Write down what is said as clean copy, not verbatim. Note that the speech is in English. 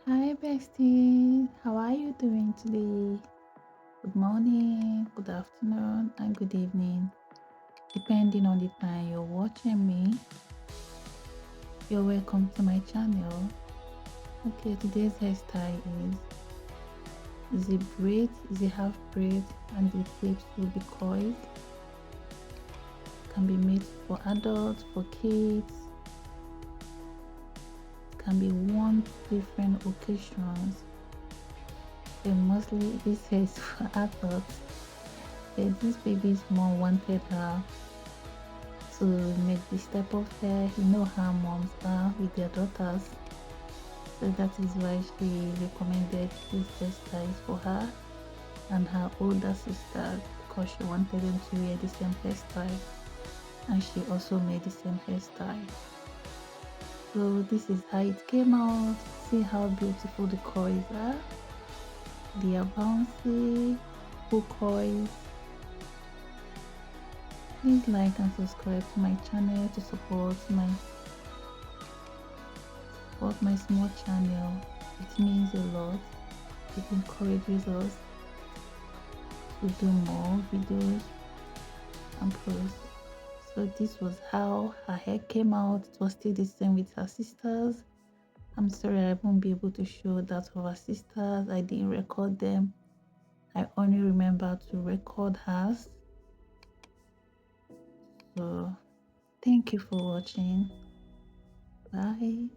Hi besties, how are you doing today? Good morning, good afternoon, and good evening, depending on the time you're watching me. You're welcome to my channel. Okay, today's hairstyle is a braid, is a half braid, and the tips will be coiled. Can be made for adults, for kids, can be worn different occasions. But mostly this hair is for adults. But this baby's mom wanted her to make this type of hair. You know how moms are with their daughters. So that is why she recommended this hairstyle for her and her older sister because she wanted them to wear the same hairstyle, and she also made the same hairstyle. So this is how it came out. See how beautiful the coils are. They are bouncy, full coils. Please like and subscribe to my channel to support my small channel. It means a lot. It encourages us to do more videos and posts. So this was how her hair came out. It was still the same with her sisters. I'm sorry I won't be able to show that of her sisters. I didn't record them. I only remember to record hers. So thank you for watching. Bye.